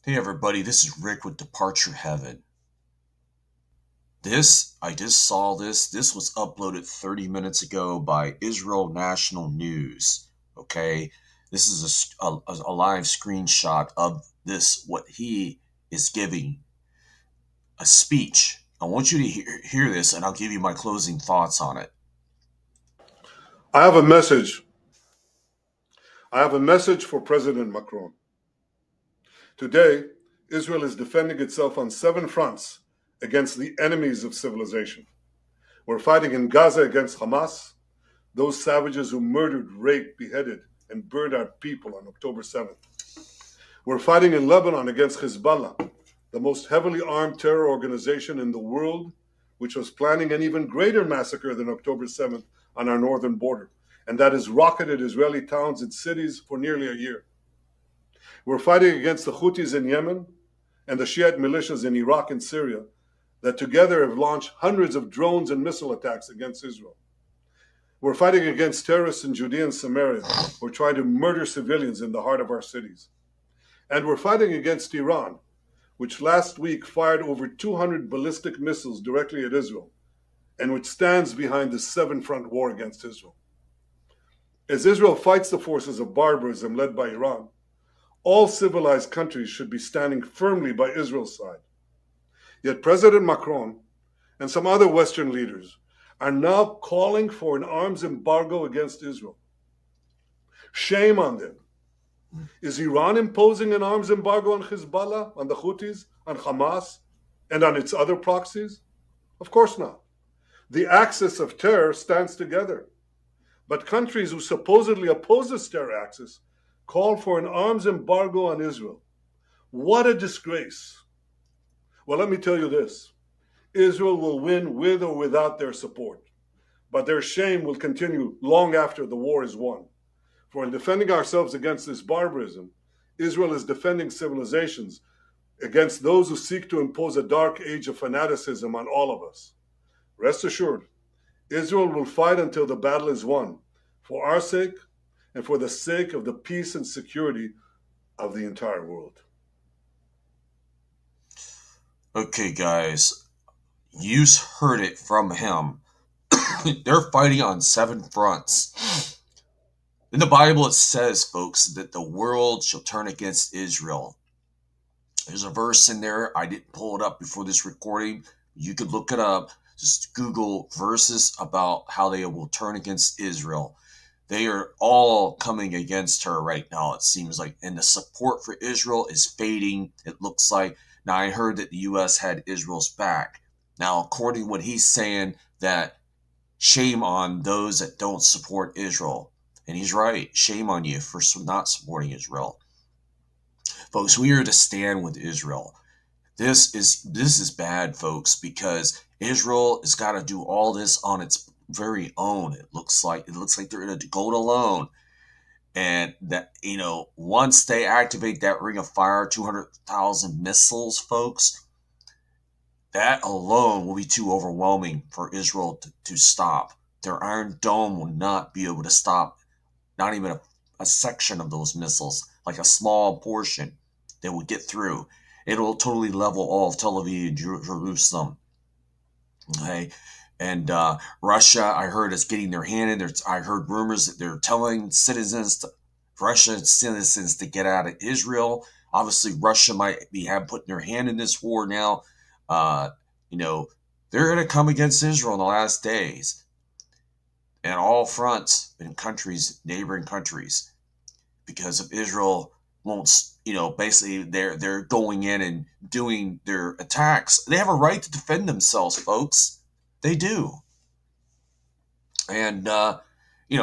Hey everybody, this is Rick with Departure Heaven. I just saw this. This was uploaded 30 minutes ago by Israel National News. Okay, this is a live screenshot of what he is giving a speech. I want you to hear this and I'll give you my closing thoughts on it. I have a message. I have a message for President Macron. Today, Israel is defending itself on 7 fronts against the enemies of civilization. We're fighting in Gaza against Hamas, those savages who murdered, raped, beheaded, and burned our people on October 7th. We're fighting in Lebanon against Hezbollah, the most heavily armed terror organization in the world, which was planning an even greater massacre than October 7th on our northern border, and that has rocketed Israeli towns and cities for nearly a year. We're fighting against the Houthis in Yemen and the Shiite militias in Iraq and Syria that together have launched hundreds of drones and missile attacks against Israel. We're fighting against terrorists in Judea and Samaria who are trying to murder civilians in the heart of our cities. And we're fighting against Iran, which last week fired over 200 ballistic missiles directly at Israel, and which stands behind the 7 front war against Israel. As Israel fights the forces of barbarism led by Iran, all civilized countries should be standing firmly by Israel's side. Yet President Macron and some other Western leaders are now calling for an arms embargo against Israel. Shame on them. Is Iran imposing an arms embargo on Hezbollah, on the Houthis, on Hamas, and on its other proxies? Of course not. The axis of terror stands together. But countries who supposedly oppose this terror axis call for an arms embargo on Israel. What a disgrace. Well, let me tell you this. Israel will win with or without their support, but their shame will continue long after the war is won. For in defending ourselves against this barbarism, Israel is defending civilizations against those who seek to impose a dark age of fanaticism on all of us. Rest assured, Israel will fight until the battle is won, for our sake and for the sake of the peace and security of the entire world. Okay, guys, you heard it from him. They're fighting on 7 fronts. In the Bible, it says, folks, that the world shall turn against Israel. There's a verse in there. I didn't pull it up before this recording. You could look it up. Just Google verses about how they will turn against Israel. They are all coming against her right now, it seems like. And the support for Israel is fading, it looks like. Now, I heard that the U.S. had Israel's back. Now, according to what he's saying, that shame on those that don't support Israel. And he's right. Shame on you for not supporting Israel. Folks, we are to stand with Israel. This is bad, folks, because Israel has got to do all this on its very own. It looks like they're going to go it alone. And that, once they activate that ring of fire, 200,000 missiles, folks, that alone will be too overwhelming for Israel to stop. Their Iron Dome will not be able to stop not even a section of those missiles, like a small portion that will get through. It'll totally level all of Tel Aviv and Jerusalem. Okay. And Russia, I heard, is getting their hand in there. I heard rumors that they're telling Russian citizens to get out of Israel. Obviously, Russia might be putting their hand in this war now. Uh, you know, they're going to come against Israel in the last days, and all fronts in countries, neighboring countries, because of Israel won't. Basically, they're going in and doing their attacks. They have a right to defend themselves, folks. They do. And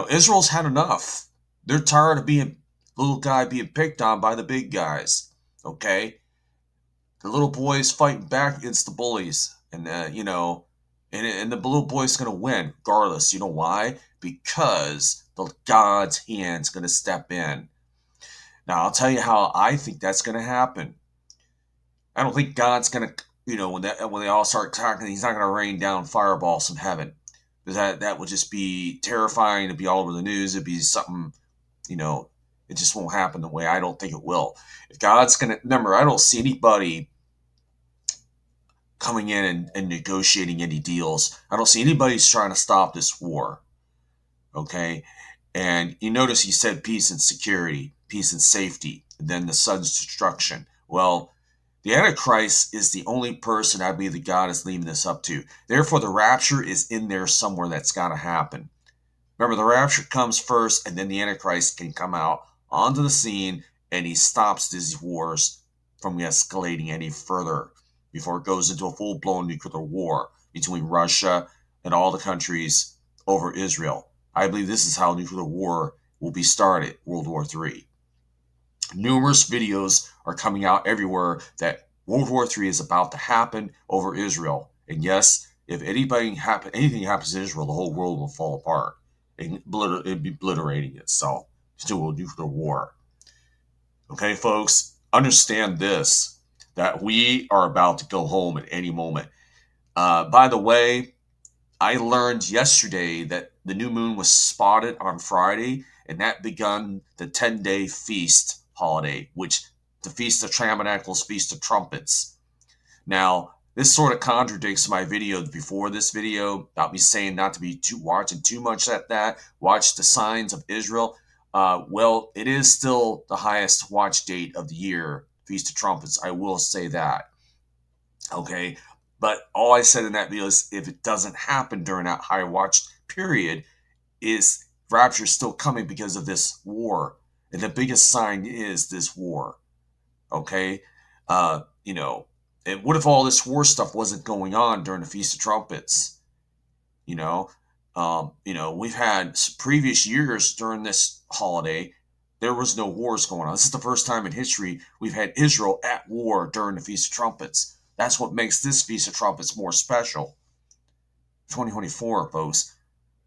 Israel's had enough. They're tired of being little guy being picked on by the big guys. Okay, the little boys fighting back against the bullies, and the little boy's gonna win regardless. You know why? Because the God's hand's gonna step in. Now I'll tell you how I think that's gonna happen. I don't think God's gonna, when they all start talking, He's not gonna rain down fireballs from heaven. That would just be terrifying. It'd be all over the news. It'd be something, you know, It just won't happen the way I don't think it will. If God's going to, remember, I don't see anybody coming in and negotiating any deals. I don't see anybody's trying to stop this war. Okay. And you notice he said peace and security, peace and safety, and then the sun's destruction. Well, the Antichrist is the only person I believe that God is leaving this up to. Therefore, the rapture is in there somewhere that's got to happen. Remember, the rapture comes first, and then the Antichrist can come out onto the scene, and he stops these wars from escalating any further before it goes into a full-blown nuclear war between Russia and all the countries over Israel. I believe this is how nuclear war will be started, World War III. Numerous videos are coming out everywhere that World War III is about to happen over Israel. And yes, if anything happens to Israel, the whole world will fall apart and be obliterating itself to a nuclear war. Okay, folks, understand this, that we are about to go home at any moment. By the way, I learned yesterday that the new moon was spotted on Friday, and that begun the 10-day feast holiday, which the Feast of Tabernacles, Feast of Trumpets. Now, this sort of contradicts my video before this video about me saying not to be watching too much at that. Watch the signs of Israel. Well, it is still the highest watch date of the year, Feast of Trumpets. I will say that. Okay, but all I said in that video is if it doesn't happen during that high watch period, is rapture still coming because of this war, and the biggest sign is this war. Okay, you know, and what if all this war stuff wasn't going on during the Feast of Trumpets? You know, we've had previous years during this holiday, there was no wars going on. This is the first time in history we've had Israel at war during the Feast of Trumpets. That's what makes this Feast of Trumpets more special. 2024, folks.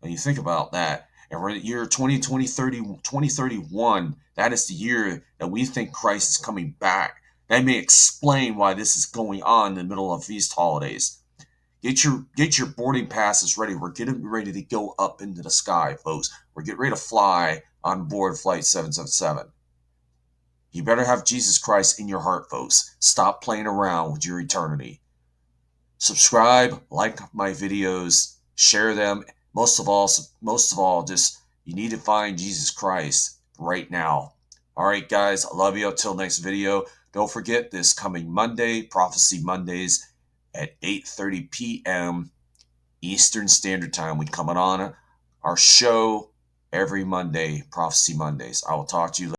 And you think about that. And we're in the year 2031. That is the year that we think Christ is coming back. That may explain why this is going on in the middle of feast holidays. Get your boarding passes ready. We're getting ready to go up into the sky, folks. We're getting ready to fly on board Flight 777. You better have Jesus Christ in your heart, folks. Stop playing around with your eternity. Subscribe, like my videos, share them. Most of all, just you need to find Jesus Christ right now. All right, guys, I love you. Until next video. Don't forget this coming Monday, Prophecy Mondays at 8:30 p.m. Eastern Standard Time. We coming on our show every Monday, Prophecy Mondays. I will talk to you later.